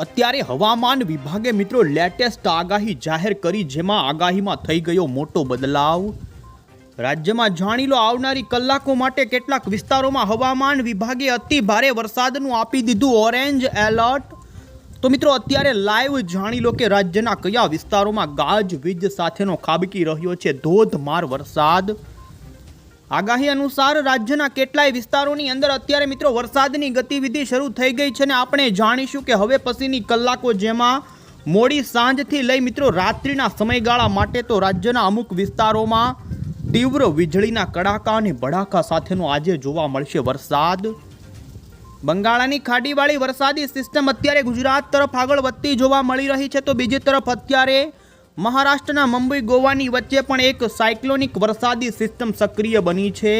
અત્યારે હવામાન વિભાગે મિત્રો લેટેસ્ટ આગાહી જાહેર કરી, જેમાં આગાહીમાં થઈ ગયો મોટો બદલાવ। રાજ્યમાં જાણી લો આવનારી કલાકો માટે કેટલાક વિસ્તારોમાં હવામાન વિભાગે અતિ ભારે વરસાદનું આપી દીધું ઓરેન્જ એલર્ટ। તો મિત્રો અત્યારે લાઈવ જાણી લો કે રાજ્યના કયા વિસ્તારોમાં ગાજવીજ સાથેનો ખાબકી રહ્યો છે ધોધમાર વરસાદ। આગાહી અનુસાર રાજ્યના કેટલાય વિસ્તારોની અંદર અત્યારે મિત્રો વરસાદની ગતિવિધિ શરૂ થઈ ગઈ છે ને આપણે જાણીશું કે હવે પછીની કલાકો જેમાં મોડી સાંજથી લઈ મિત્રો રાત્રિના સમયગાળા માટે તો રાજ્યના અમુક વિસ્તારોમાં તીવ્ર વીજળીના કડાકા અને ભડાકા સાથેનો આજે જોવા મળશે વરસાદ। બંગાળની ખાડીવાળી વરસાદી સિસ્ટમ અત્યારે ગુજરાત તરફ આગળ વધતી જોવા મળી રહી છે, તો બીજી તરફ અત્યારે મહારાષ્ટ્રના મુંબઈ ગોવાની વચ્ચે પણ એક સાયક્લોનિક વરસાદી સિસ્ટમ સક્રિય બની છે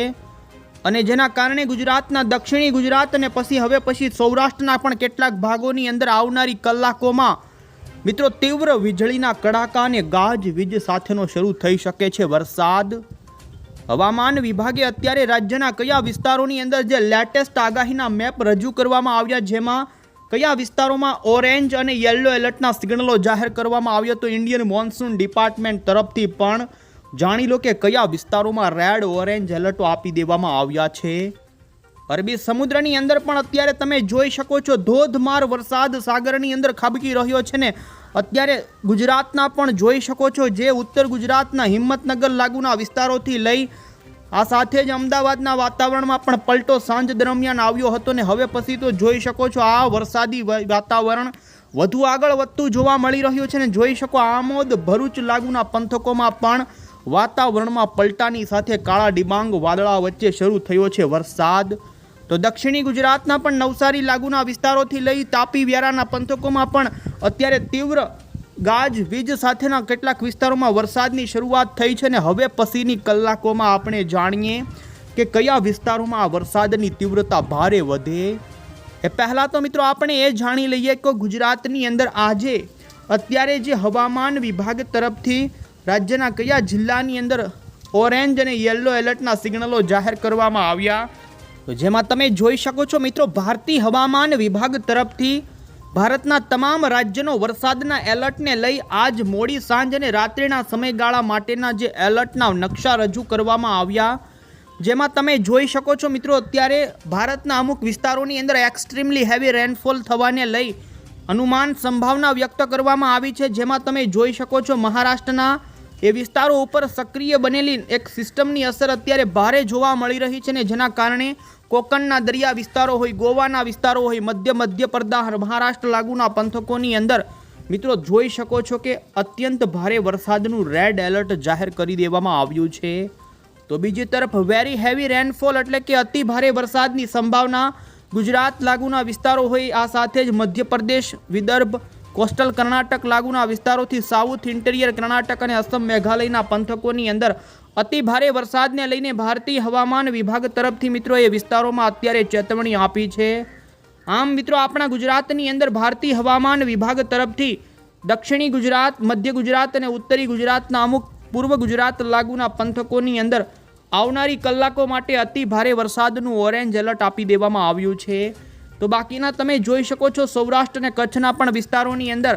અને જેના કારણે ગુજરાતના દક્ષિણી ગુજરાત અને પછી સૌરાષ્ટ્રના પણ કેટલાક ભાગોની અંદર આવનારી કલાકોમાં મિત્રો તીવ્ર વીજળીના કડાકા અને ગાજવીજ સાથેનો શરૂ થઈ શકે છે વરસાદ। હવામાન વિભાગે અત્યારે રાજ્યના કયા વિસ્તારોની અંદર જે લેટેસ્ટ આગાહીના મેપ રજૂ કરવામાં આવ્યા, જેમાં કયા વિસ્તારોમાં ઓરેન્જ અને યલો એલર્ટના સિગ્નલો જાહેર કરવામાં આવ્યા, તો ઇન્ડિયન મોન્સૂન ડિપાર્ટમેન્ટ તરફથી પણ જાણી લો કે કયા વિસ્તારોમાં રેડ ઓરેન્જ એલર્ટો આપી દેવામાં આવ્યા છે। અરબી સમુદ્રની અંદર પણ અત્યારે તમે જોઈ શકો છો ધોધમાર વરસાદ સાગરની અંદર ખાબકી રહ્યો છે ને અત્યારે ગુજરાતના પણ જોઈ શકો છો જે ઉત્તર ગુજરાતના હિંમતનગર લાગુના વિસ્તારોથી લઈ આ સાથે જ અમદાવાદના વાતાવરણમાં પણ પલટો સાંજ દરમિયાન આવ્યો હતો ને હવે પછી તો જોઈ શકો છો આ વરસાદી વાતાવરણ વધુ આગળ વધતું જોવા મળી રહ્યું છે ને જોઈ શકો આમોદ ભરૂચ લાગુના પંથકોમાં પણ વાતાવરણમાં પલટાની સાથે કાળા ડિબાંગ વાદળા વચ્ચે શરૂ થયો છે વરસાદ। તો દક્ષિણી ગુજરાતના પણ નવસારી લાગુના વિસ્તારોથી લઈ તાપી વ્યારાના પંથકોમાં પણ અત્યારે તીવ્ર ગાજવીજ સાથેના કેટલાક વિસ્તારોમાં વરસાદની શરૂઆત થઈ છે ને હવે પછીની કલાકોમાં આપણે જાણીએ કે કયા વિસ્તારોમાં આ વરસાદની તીવ્રતા ભારે વધે। એ પહેલાં તો મિત્રો આપણે એ જાણી લઈએ કે ગુજરાતની અંદર આજે અત્યારે જે હવામાન વિભાગ તરફથી રાજ્યના કયા જિલ્લાની અંદર ઓરેન્જ અને યલો એલર્ટના સિગ્નલો જાહેર કરવામાં આવ્યા, તો જેમાં તમે જોઈ શકો છો મિત્રો ભારતીય હવામાન વિભાગ તરફથી ભારતના તમામ રાજ્યનો વરસાદના એલર્ટને લઈ આજ મોડી સાંજ અને રાત્રિના સમયગાળા માટેના જે એલર્ટના નકશા રજૂ કરવામાં આવ્યા, જેમાં તમે જોઈ શકો છો મિત્રો અત્યારે ભારતના અમુક વિસ્તારોની અંદર એક્સ્ટ્રીમલી હેવી રેનફોલ થવાને લઈ અનુમાન સંભાવના વ્યક્ત કરવામાં આવી છે, જેમાં તમે જોઈ શકો છો મહારાષ્ટ્રના એ વિસ્તારો ઉપર સક્રિય બનેલી એક સિસ્ટમની અસર અત્યારે ભારે જોવા મળી રહી છે ને જેના કારણે કોકણના દરિયા વિસ્તારો હોય, ગોવાના વિસ્તારો હોય, મધ્યપ્રદેશ મહારાષ્ટ્ર લાગુના પંથકોની અંદર મિત્રો જોઈ શકો છો કે અત્યંત ભારે વરસાદનું રેડ એલર્ટ જાહેર કરી દેવામાં આવ્યું છે। તો બીજી તરફ વેરી હેવી રેનફોલ એટલે કે અતિ ભારે વરસાદની સંભાવના ગુજરાત લાગુના વિસ્તારો હોય, આ સાથે જ મધ્યપ્રદેશ, વિદર્ભ, કોસ્ટલ કર્ણાટક લાગુના વિસ્તારોથી સાઉથ ઇન્ટિરિયર કર્ણાટક અને અસમ મેઘાલયના પંથકોની અંદર અતિ ભારે વરસાદને લઈને ભારતીય હવામાન વિભાગ તરફથી મિત્રો એ વિસ્તારોમાં અત્યારે ચેતવણી આપી છે। આમ મિત્રો આપણા ગુજરાતની અંદર ભારતીય હવામાન વિભાગ તરફથી દક્ષિણી ગુજરાત, મધ્ય ગુજરાત અને ઉત્તરી ગુજરાતના અમુક પૂર્વ ગુજરાત લાગુના પંથકોની અંદર આવનારી કલાકો માટે અતિ ભારે વરસાદનું ઓરેન્જ એલર્ટ આપી દેવામાં આવ્યું છે। તો બાકીના તમે જોઈ શકો છો સૌરાષ્ટ્ર અને કચ્છના પણ વિસ્તારોની અંદર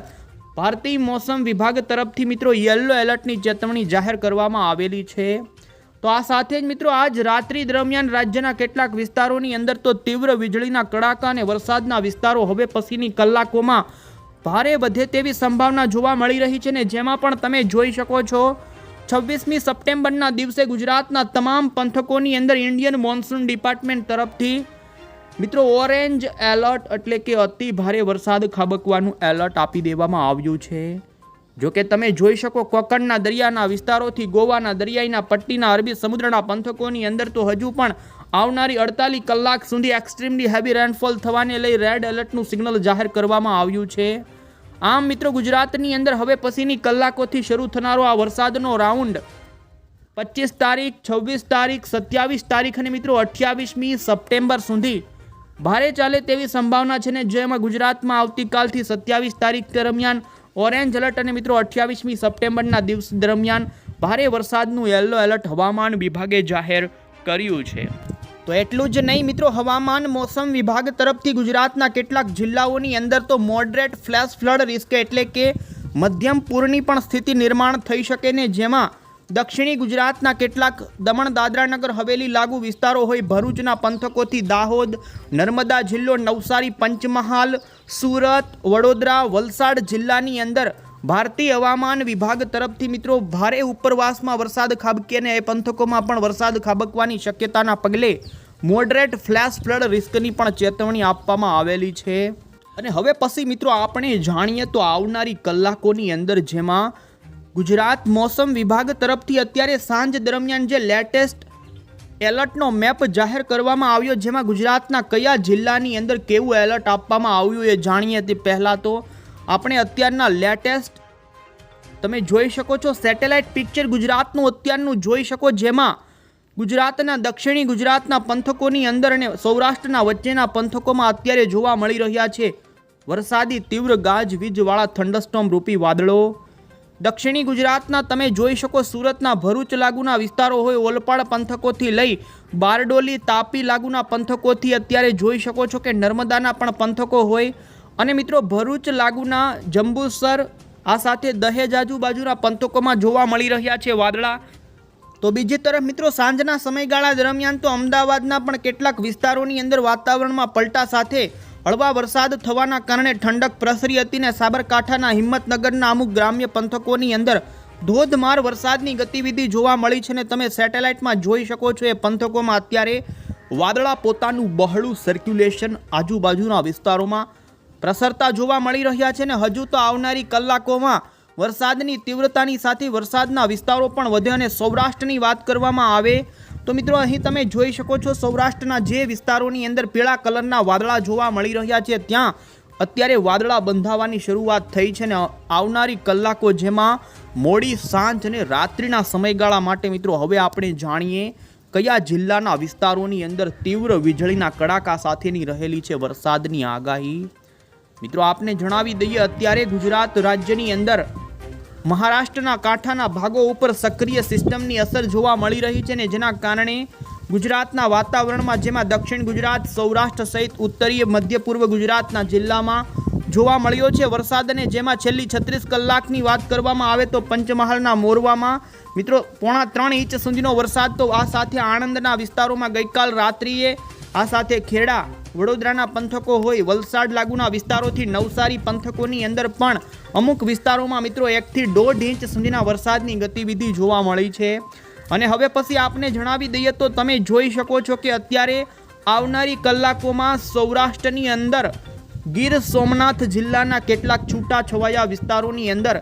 ભારતીય મોસમ વિભાગ તરફથી મિત્રો યલો એલર્ટની ચેતવણી જાહેર કરવામાં આવેલી છે। તો આ સાથે જ મિત્રો આજ રાત્રિ દરમિયાન રાજ્યના કેટલાક વિસ્તારોની અંદર તો તીવ્ર વીજળીના કડાકા અને વરસાદના વિસ્તારો હવે પછીની કલાકોમાં ભારે વધે તેવી સંભાવના જોવા મળી રહી છે ને જેમાં પણ તમે જોઈ શકો છો 26મી સપ્ટેમ્બરના દિવસે ગુજરાતના તમામ પંથકોની અંદર ઇન્ડિયન મોન્સૂન ડિપાર્ટમેન્ટ તરફથી મિત્રો ઓરેન્જ એલર્ટ એટલે કે અતિ ભારે વરસાદ ખાબકવાનું એલર્ટ આપી દેવામાં આવ્યું છે। જો કે તમે જોઈ શકો કોકણના દરિયાના વિસ્તારોથી ગોવાના દરિયાઈના પટ્ટીના અરબી સમુદ્રના પંથકોની અંદર તો હજુ પણ આવનારી 48 કલાક સુધી એક્સ્ટ્રીમલી હેવી રેનફોલ થવાને લઈ રેડ એલર્ટનું સિગ્નલ જાહેર કરવામાં આવ્યું છે। આમ મિત્રો ગુજરાતની અંદર હવે પછીની કલાકોથી શરૂ થનારો આ વરસાદનો રાઉન્ડ 25 તારીખ, 26 તારીખ, 27 તારીખ અને મિત્રો 28મી સપ્ટેમ્બર સુધી ભારે ચાલે તેવી સંભાવના છે ને જેમાં ગુજરાતમાં આવતીકાલથી 27 તારીખ દરમિયાન ઓરેન્જ એલર્ટ અને મિત્રો 28મી સપ્ટેમ્બરના દિવસ દરમિયાન ભારે વરસાદનું યલો એલર્ટ હવામાન વિભાગે જાહેર કર્યું છે। તો એટલું જ નહીં મિત્રો, હવામાન મોસમ વિભાગ તરફથી ગુજરાતના કેટલાક જિલ્લાઓની અંદર તો મોડરેટ ફ્લેશ ફ્લડ રિસ્ક એટલે કે મધ્યમ પૂરની પણ સ્થિતિ નિર્માણ થઈ શકે ને, જેમાં દક્ષિણી ગુજરાતના કેટલાક દમણ દાદરા નગર હવેલી લાગુ વિસ્તારો હોય ભરૂચના પંથકોથી દાહોદ, નર્મદા જિલ્લો, નવસારી, પંચમહાલ, સુરત, વડોદરા, વલસાડ જિલ્લાની અંદર ભારતીય હવામાન વિભાગ તરફથી મિત્રો ભારે ઉપરવાસમાં વરસાદ ખાબકે અને એ પંથકોમાં પણ વરસાદ ખાબકવાની શક્યતાના પગલે મોડરેટ ફ્લેશ ફ્લડ રિસ્કની પણ ચેતવણી આપવામાં આવેલી છે। અને હવે પછી મિત્રો આપણે જાણીએ તો આવનારી કલાકોની અંદર જેમાં ગુજરાત મોસમ વિભાગ તરફથી અત્યારે સાંજ દરમિયાન જે લેટેસ્ટ એલર્ટનો મેપ જાહેર કરવામાં આવ્યો, જેમાં ગુજરાતના કયા જિલ્લાની અંદર કેવું એલર્ટ આપવામાં આવ્યું એ જાણીએ તે પહેલાં તો આપણે અત્યારના લેટેસ્ટ તમે જોઈ શકો છો સેટેલાઇટ પિક્ચર ગુજરાતનું અત્યારનું જોઈ શકો, જેમાં ગુજરાતના દક્ષિણી ગુજરાતના પંથકોની અંદર અને સૌરાષ્ટ્રના વચ્ચેના પંથકોમાં અત્યારે જોવા મળી રહ્યા છે વરસાદી તીવ્ર ગાજવીજવાળા થંડરસ્ટોર્મ રૂપી વાદળો। દક્ષિણી ગુજરાતના તમે જોઈ શકો સુરતના ભરૂચ લાગુના વિસ્તારો હોય, ઓલપાડ પંથકોથી લઈ બારડોલી, તાપી લાગુના પંથકોથી અત્યારે જોઈ શકો છો કે નર્મદાના પણ પંથકો હોય, અને મિત્રો ભરૂચ લાગુના જંબુસર આ સાથે દહેજ આજુબાજુના પંથકોમાં જોવા મળી રહ્યા છે વાદળા। તો બીજી તરફ મિત્રો સાંજના સમયગાળા દરમિયાન તો અમદાવાદના પણ કેટલાક વિસ્તારોની અંદર વાતાવરણમાં પલટા સાથે હળવા વરસાદ થવાના કારણે ઠંડક પ્રસરી હતી ને સાબરકાંઠાના હિંમતનગરના અમુક ગ્રામ્ય પંથકોની અંદર ધોધમાર વરસાદની ગતિવિધિ જોવા મળી છે ને તમે સેટેલાઇટમાં જોઈ શકો છો એ પંથકોમાં અત્યારે વાદળા પોતાનું બહોળું સર્ક્યુલેશન આજુબાજુના વિસ્તારોમાં પ્રસરતા જોવા મળી રહ્યા છે ને હજુ તો આવનારી કલાકોમાં વરસાદની તીવ્રતાની સાથે વરસાદના વિસ્તારો પણ વધે। અને સૌરાષ્ટ્રની વાત કરવામાં આવે તો મિત્રો અહીં તમે જોઈ શકો છો સૌરાષ્ટ્રના જે વિસ્તારોની અંદર પીળા કલરના વાદળા જોવા મળી રહ્યા છે ત્યાં અત્યારે વાદળા બંધાવાની શરૂઆત થઈ છે ને આવનારી કલાકો જેમાં મોડી સાંજ અને રાત્રિના સમયગાળા માટે મિત્રો હવે આપણે જાણીએ કયા જિલ્લાના વિસ્તારોની અંદર તીવ્ર વીજળીના કડાકા સાથેની રહેલી છે વરસાદની આગાહી। મિત્રો આપને જણાવી દઈએ અત્યારે ગુજરાત રાજ્યની અંદર મહારાષ્ટ્રના કાંઠાના ભાગો ઉપર સક્રિય સિસ્ટમની અસર જોવા મળી રહી છે ને જેના કારણે ગુજરાતના વાતાવરણમાં જેમાં દક્ષિણ ગુજરાત, સૌરાષ્ટ્ર સહિત ઉત્તરીય મધ્ય પૂર્વ ગુજરાતના જિલ્લામાં જોવા મળ્યો છે વરસાદ, અને જેમાં છેલ્લી 36 કલાકની વાત કરવામાં આવે તો પંચમહાલના મોરવામાં મિત્રો 3.5 ઇંચ સુધીનો વરસાદ, તો આ સાથે આણંદના વિસ્તારોમાં ગઈકાલ રાત્રિએ આ સાથે ખેડા, વડોદરાના પંથકો હોય, વલસાડ લાગુના વિસ્તારોથી નવસારી પંથકોની અંદર પણ અમુક વિસ્તારોમાં મિત્રો 1 થી 1.5 ઇંચ સુધીના વરસાદની ગતિવિધિ જોવા મળી છે। અને હવે પછી આપને જણાવી દઈએ તો તમે જોઈ શકો છો કે અત્યારે આવનારી કલાકોમાં સૌરાષ્ટ્રની અંદર ગીર સોમનાથ જિલ્લાના કેટલાક છૂટાછવાયા વિસ્તારોની અંદર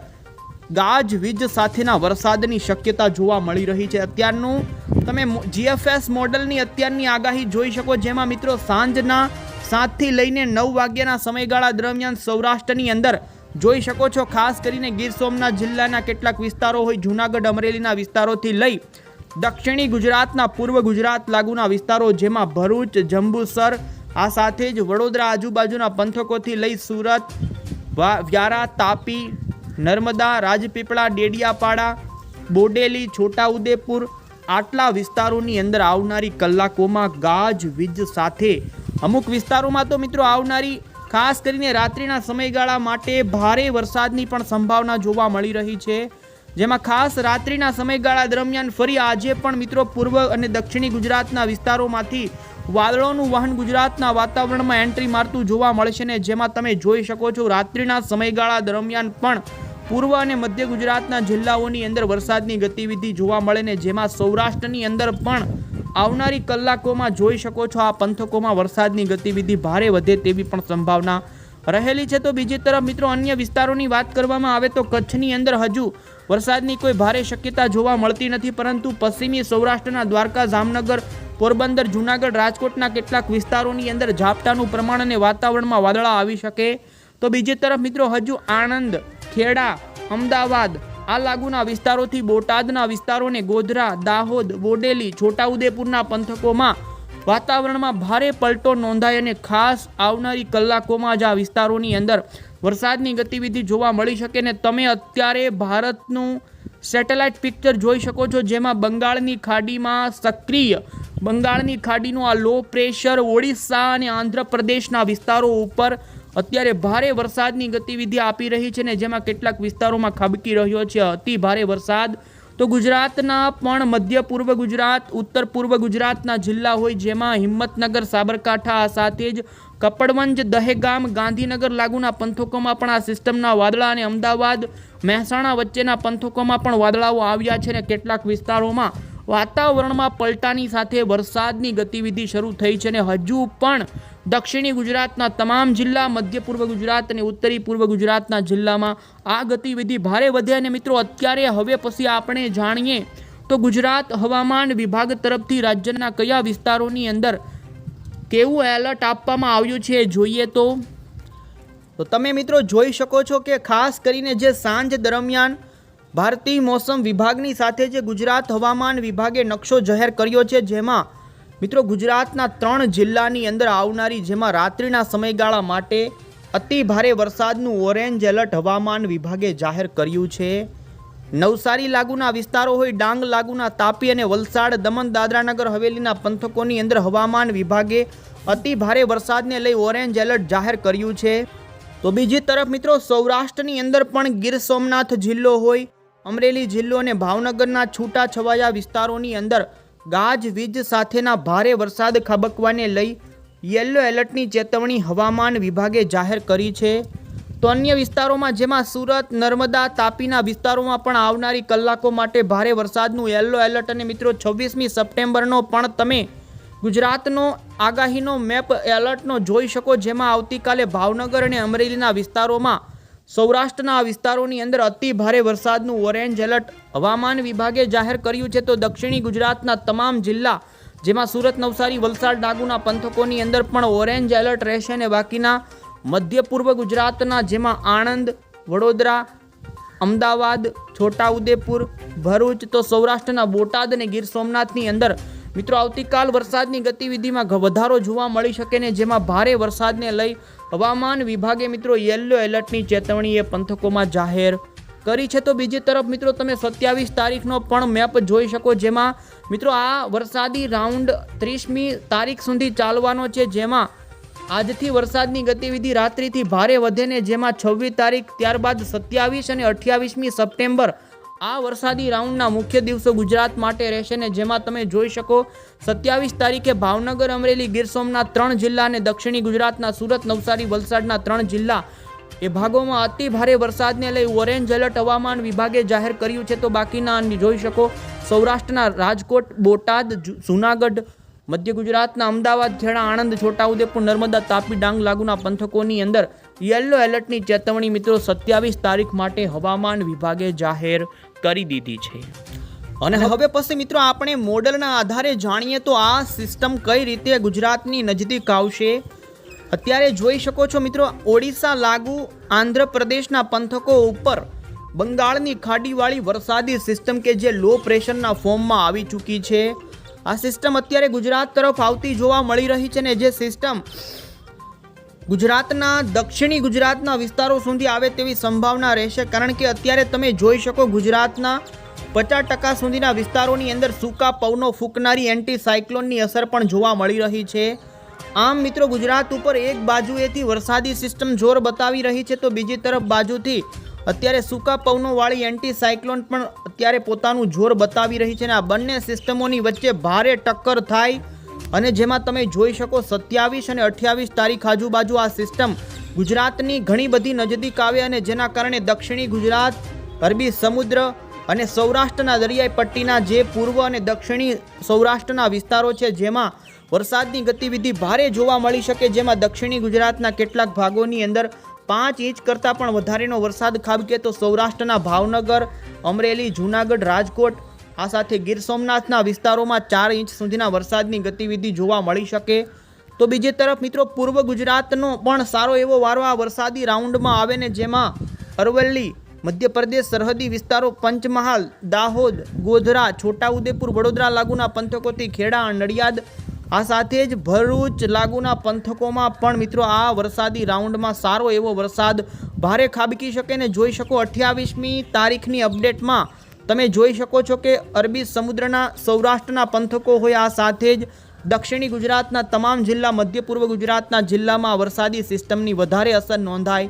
ગાજવીજ સાથેના વરસાદની શક્યતા જોવા મળી રહી છે। અત્યારનું તમે જીએફએસ મોડલની અત્યારની આગાહી જોઈ શકો, જેમાં મિત્રો સાંજના 7 થી લઈને 9 વાગ્યાના સમયગાળા દરમિયાન સૌરાષ્ટ્રની અંદર જોઈ શકો છો ખાસ કરીને ગીર સોમનાથ જિલ્લાના કેટલાક વિસ્તારો હોય, જૂનાગઢ, અમરેલીના વિસ્તારોથી લઈ દક્ષિણી ગુજરાતના પૂર્વ ગુજરાત લાગુના વિસ્તારો જેમાં ભરૂચ, જંબુસર આ સાથે જ વડોદરા આજુબાજુના પંથકોથી લઈ સુરત, વ્યારા, તાપી, નર્મદા, રાજપીપળા, ડેડિયાપાડા, બોડેલી, છોટાઉદેપુર આટલા વિસ્તારોની અંદર આવનારી કલાકોમાં ગાજવીજ સાથે અમુક વિસ્તારોમાં તો મિત્રો આવનારી ખાસ કરીને રાત્રિના સમયગાળા માટે ભારે વરસાદની પણ સંભાવના જોવા મળી રહી છે, જેમાં ખાસ રાત્રિના સમયગાળા દરમિયાન ફરી આજે પણ મિત્રો પૂર્વ અને દક્ષિણી ગુજરાતના વિસ્તારોમાંથી વાદળોનું વહન ગુજરાતના વાતાવરણમાં એન્ટ્રી મારતું જોવા મળશે ને જેમાં તમે જોઈ શકો છો રાત્રિના સમયગાળા દરમિયાન પણ પૂર્વ અને મધ્ય ગુજરાતના જિલ્લાઓની અંદર વરસાદની ગતિવિધિ જોવા મળે ને જેમાં સૌરાષ્ટ્રની અંદર પણ આવનારી કલાકોમાં જોઈ શકો છો આ પંથકોમાં વરસાદની ગતિવિધિ ભારે વધે તેવી પણ સંભાવના રહેલી છે। તો બીજી તરફ મિત્રો અન્ય વિસ્તારોની વાત કરવામાં આવે તો કચ્છની અંદર હજુ વરસાદની કોઈ ભારે શક્યતા જોવા મળતી નથી, પરંતુ પશ્ચિમી સૌરાષ્ટ્રના દ્વારકા, જામનગર, પોરબંદર, જૂનાગઢ, રાજકોટના કેટલાક વિસ્તારોની અંદર ઝાપટાનું પ્રમાણ અને વાતાવરણમાં વાદળા આવી શકે। તો બીજી તરફ મિત્રો હજુ આણંદ, ખેડા, અમદાવાદ આ લાગુના વિસ્તારોથી બોટાદના વિસ્તારોને ગોધરા, દાહોદ, બોડેલી, છોટાઉદેપુરના પંથકોમાં વાતાવરણમાં ભારે પલટો નોંધાય અને ખાસ આવનારી કલાકોમાં જ આ વિસ્તારોની અંદર વરસાદની ગતિવિધિ જોવા મળી શકે ને તમે અત્યારે ભારતનું સેટેલાઇટ પિક્ચર જોઈ શકો છો, જેમાં બંગાળની ખાડીમાં સક્રિય બંગાળની ખાડીનું આ લો પ્રેશર ઓડિશા અને આંધ્રપ્રદેશના વિસ્તારો ઉપર અત્યારે ભારે વરસાદની ગતિવિધિ આપી રહી છે ને જેમાં કેટલાક વિસ્તારોમાં ખાબકી રહ્યો છે અતિ ભારે વરસાદ. તો ગુજરાતના પણ મધ્ય પૂર્વ ગુજરાત, ઉત્તર પૂર્વ ગુજરાતના જિલ્લા હોય જેમાં હિંમતનગર, સાબરકાંઠા સાથે જ કપડવંજ, દહેગામ, ગાંધીનગર લાગુના પંથકોમાં પણ આ સિસ્ટમના વાદળા અને અમદાવાદ, મહેસાણા વચ્ચેના પંથકોમાં પણ વાદળાઓ આવ્યા છે અને કેટલાક વિસ્તારોમાં વાતાવરણમાં પલટાની સાથે વરસાદની ગતિવિધિ શરૂ થઈ છે અને હજુ પણ દક્ષિણી ગુજરાતના તમામ જિલ્લા, મધ્ય પૂર્વ ગુજરાત અને ઉત્તરી પૂર્વ ગુજરાતના જિલ્લામાં આ ગતિવિધિ ભારે વધે. અને મિત્રો અત્યારે હવે પછી આપણે જાણીએ તો ગુજરાત હવામાન વિભાગ તરફથી રાજ્યના કયા વિસ્તારોની અંદર કેવું એલર્ટ આપવામાં આવ્યું છે જોઈએ તો તમે મિત્રો જોઈ શકો છો કે ખાસ કરીને જે સાંજ દરમિયાન ભારતીય મોસમ વિભાગની સાથે જે ગુજરાત હવામાન વિભાગે નકશો જાહેર કર્યો છે, જેમાં મિત્રો ગુજરાતના 3 જિલ્લાની અંદર આવનારી જેમાં રાત્રિના સમયગાળા માટે અતિ ભારે વરસાદનું ઓરેન્જ એલર્ટ હવામાન વિભાગે જાહેર કર્યું છે. નવસારી લાગુના વિસ્તારો હોય, ડાંગ લાગુના તાપી અને વલસાડ, દમણ, દાદરાનગર હવેલીના પંથકોની અંદર હવામાન વિભાગે અતિ ભારે વરસાદને લઈ ઓરેન્જ એલર્ટ જાહેર કર્યું છે. તો બીજી તરફ મિત્રો સૌરાષ્ટ્રની અંદર પણ ગીર સોમનાથ જિલ્લો હોય, અમરેલી જિલ્લો અને ભાવનગરના છૂટાછવાયા વિસ્તારોની અંદર ગાજવીજ સાથેના ભારે વરસાદ ખાબકવાને લઈ યલો એલર્ટની ચેતવણી હવામાન વિભાગે જાહેર કરી છે. તો અન્ય વિસ્તારોમાં જેમાં સુરત, નર્મદા, તાપીના વિસ્તારોમાં પણ આવનારી કલાકો માટે ભારે વરસાદનું યલો એલર્ટ અને મિત્રો 26મી સપ્ટેમ્બરનો પણ તમે ગુજરાતનો આગાહીનો મેપ એલર્ટનો જોઈ શકો, જેમાં આવતીકાલે ભાવનગર અને અમરેલીના વિસ્તારોમાં, સૌરાષ્ટ્રના વિસ્તારોની અંદર અતિ ભારે વરસાદનું ઓરેન્જ એલર્ટ હવામાન વિભાગે જાહેર કર્યું છે. તો દક્ષિણી ગુજરાતના તમામ જિલ્લા જેમાં સુરત, નવસારી, વલસાડ લાગુના પંથકોની અંદર પણ ઓરેન્જ એલર્ટ રહેશે અને બાકીના મધ્ય પૂર્વ ગુજરાતના જેમાં આણંદ, વડોદરા, અમદાવાદ, છોટાઉદેપુર, ભરૂચ, તો સૌરાષ્ટ્રના બોટાદ અને ગીર સોમનાથની અંદર મિત્રો આવતીકાલ વરસાદની ગતિવિધિમાં વધારો જોવા મળી શકે ને જેમાં ભારે વરસાદને લઈ હવામાન વિભાગે મિત્રો યલો એલર્ટની ચેતવણી એ પંથકોમાં જાહેર કરી છે. તો બીજી તરફ મિત્રો તમે 27 તારીખનો પણ મેપ જોઈ શકો, જેમાં મિત્રો આ વરસાદી રાઉન્ડ 30મી તારીખ સુધી ચાલવાનો છે, જેમાં આજથી વરસાદની ગતિવિધિ રાત્રિથી ભારે વધે ને જેમાં 26 તારીખ, ત્યારબાદ 27 અને 28મી સપ્ટેમ્બર આ વરસાદી રાઉન્ડના મુખ્ય દિવસો ગુજરાત માટે રહેશે ને જેમાં તમે જોઈ શકો 27 તારીખે ભાવનગર, અમરેલી, ગીર સોમનાથ 3 જિલ્લા અને દક્ષિણી ગુજરાતના સુરત, નવસારી, વલસાડના 3 જિલ્લા એ ભાગોમાં અતિ ભારે વરસાદને લઈ ઓરેન્જ એલર્ટ હવામાન વિભાગે જાહેર કર્યું છે. તો બાકીના જોઈ શકો સૌરાષ્ટ્રના રાજકોટ, બોટાદ, જૂનાગઢ, મધ્ય ગુજરાતના અમદાવાદ, ખેડા, આણંદ, છોટાઉદેપુર, નર્મદા, તાપી, ડાંગ લાગુના પંથકોની અંદર યલો એલર્ટની ચેતવણી મિત્રો 27 તારીખ માટે હવામાન વિભાગે જાહેર કરી દીધી છે. અને હવે પછી મિત્રો આપણે મોડલના આધારે જાણીએ તો આ સિસ્ટમ કઈ રીતે ગુજરાતની નજીક આવશે. અત્યારે જોઈ શકો છો મિત્રો ઓડિશા લાગુ આંધ્રપ્રદેશના પંથકો ઉપર બંગાળની ખાડીવાળી વરસાદી સિસ્ટમ કે જે લો પ્રેશરના ફોર્મમાં આવી ચૂકી છે. આ સિસ્ટમ અત્યારે ગુજરાત તરફ આવતી જોવા મળી રહી છે ને જે સિસ્ટમ ગુજરાતના દક્ષિણી ગુજરાતના વિસ્તારો સુધી આવે તેવી સંભાવના રહેશે, કારણ કે અત્યારે તમે જોઈ શકો ગુજરાતના 50% સુધીના વિસ્તારોની અંદર સૂકા પવનો ફૂંકનારી એન્ટી સાયક્લોનની અસર પણ જોવા મળી રહી છે. આમ મિત્રો ગુજરાત ઉપર એક બાજુએથી વરસાદી સિસ્ટમ જોર બતાવી રહી છે તો બીજી તરફ બાજુથી અત્યારે સૂકા પવનોવાળી એન્ટી સાયક્લોન પણ અત્યારે પોતાનું જોર બતાવી રહી છે અને આ બંને સિસ્ટમોની વચ્ચે ભારે ટક્કર થાય અને જેમાં તમે જોઈ શકો 27 અને 28 તારીખ આજુબાજુ આ સિસ્ટમ ગુજરાતની ઘણી બધી નજીક આવે અને જેના કારણે દક્ષિણી ગુજરાત, અરબી સમુદ્ર અને સૌરાષ્ટ્રના દરિયાઈ પટ્ટીના જે પૂર્વ અને દક્ષિણી સૌરાષ્ટ્રના વિસ્તારો છે જેમાં વરસાદની ગતિવિધિ ભારે જોવા મળી શકે, જેમાં દક્ષિણી ગુજરાતના કેટલાક ભાગોની અંદર 5 ઇંચ કરતાં પણ વધારેનો વરસાદ ખાબકે તો સૌરાષ્ટ્રના ભાવનગર, અમરેલી, જૂનાગઢ, રાજકોટ આ સાથે ગીર સોમનાથના વિસ્તારોમાં 4 ઇંચ સુધીના વરસાદની ગતિવિધિ જોવા મળી શકે. તો બીજી તરફ મિત્રો પૂર્વ ગુજરાતનો પણ સારો એવો વારો આ વરસાદી રાઉન્ડમાં આવે ને જેમાં અરવલ્લી, મધ્યપ્રદેશ સરહદી વિસ્તારો, પંચમહાલ, દાહોદ, ગોધરા, છોટાઉદેપુર, વડોદરા લાગુના પંથકોથી ખેડા, નડિયાદ આ સાથે જ ભરૂચ લાગુના પંથકોમાં પણ મિત્રો આ વરસાદી રાઉન્ડમાં સારો એવો વરસાદ ભારે ખાબકી શકે ને જોઈ શકો 28મી તારીખની અપડેટમાં તમે જોઈ શકો છો કે અરબી સમુદ્રના સૌરાષ્ટ્રના પંથકો હોય, આ સાથે જ દક્ષિણી ગુજરાતના તમામ જિલ્લા, મધ્ય પૂર્વ ગુજરાતના જિલ્લામાં વરસાદી સિસ્ટમની વધારે અસર નોંધાઈ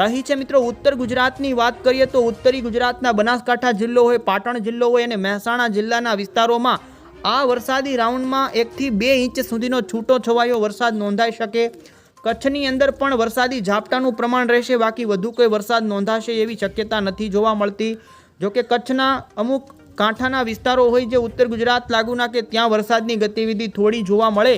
રહી છે. મિત્રો, ઉત્તર ગુજરાતની વાત કરીએ તો ઉત્તરી ગુજરાતના બનાસકાંઠા જિલ્લો હોય, પાટણ જિલ્લો હોય અને મહેસાણા જિલ્લાના વિસ્તારોમાં આ વરસાદી રાઉન્ડમાં 1 થી 2 ઇંચ સુધીનો છૂટો છવાયો વરસાદ નોંધાઈ શકે. કચ્છની અંદર પણ વરસાદી ઝાપટાનું પ્રમાણ રહેશે, બાકી વધુ કોઈ વરસાદ નોંધાશે એવી શક્યતા નથી જોવા મળતી. જોકે કચ્છના અમુક કાંઠાના વિસ્તારો હોય જે ઉત્તર ગુજરાત લાગુના, કે ત્યાં વરસાદની ગતિવિધિ થોડી જોવા મળે.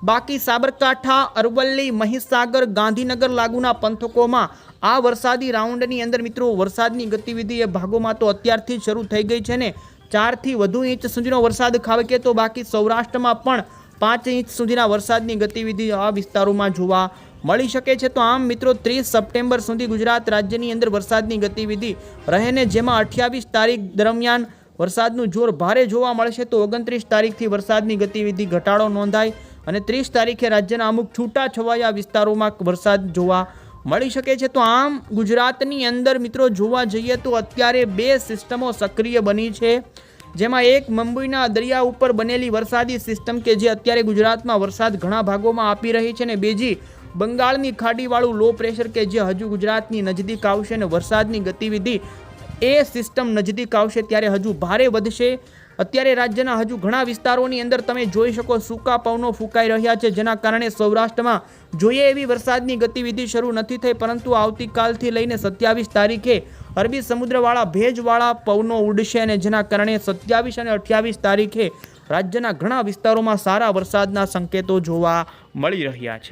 બાકી સાબરકાંઠા, અરવલ્લી, મહીસાગર, ગાંધીનગર લાગુના પંથકોમાં આ વરસાદી રાઉન્ડની અંદર મિત્રો વરસાદની ગતિવિધિ એ ભાગોમાં તો અત્યારથી જ શરૂ થઈ ગઈ છે ને 4 થી વધુ ઇંચ સુધીનો વરસાદ ખાબકે, તો બાકી સૌરાષ્ટ્રમાં પણ 5 ઇંચ સુધીના વરસાદની ગતિવિધિ આ વિસ્તારોમાં જોવા મળી શકે છે. તો આમ મિત્રો 30 સપ્ટેમ્બર સુધી ગુજરાત રાજ્યની અંદર વરસાદની ગતિવિધિ રહે ને જેમાં 28 તારીખ દરમિયાન વરસાદનું જોર ભારે જોવા મળશે, તો 29 તારીખથી વરસાદની ગતિવિધિ ઘટાડો નોંધાય અને 30 તારીખે રાજ્યના અમુક છૂટા છવાયા વિસ્તારોમાં વરસાદ જોવા મળી શકે છે. તો આમ ગુજરાતની અંદર મિત્રો જોવા જઈએ તો અત્યારે 2 સિસ્ટમો સક્રિય બની છે, જેમાં એક મુંબઈના દરિયા ઉપર બનેલી વરસાદી સિસ્ટમ કે જે અત્યારે ગુજરાતમાં વરસાદ ઘણા ભાગોમાં આપી રહી છે, અને બીજી બંગાળની ખાડીવાળું લો પ્રેશર કે જે હજુ ગુજરાતની નજીક આવશે અને વરસાદની ગતિવિધિ એ સિસ્ટમ નજીક આવશે ત્યારે હજુ ભારે વધશે. અત્યારે રાજ્યના હજુ ઘણા વિસ્તારોની અંદર તમે જોઈ શકો સૂકા પવનો ફૂંકાઈ રહ્યા છે, જેના કારણે સૌરાષ્ટ્રમાં જોઈએ એવી વરસાદની ગતિવિધિ શરૂ નથી થઈ, પરંતુ આવતીકાલથી લઈને 27 તારીખે અરબી સમુદ્રવાળા ભેજવાળા પવનો ઉડશે અને જેના કારણે 27 અને 28 તારીખે રાજ્યના ઘણા વિસ્તારોમાં સારા વરસાદના સંકેતો જોવા મળી રહ્યા છે.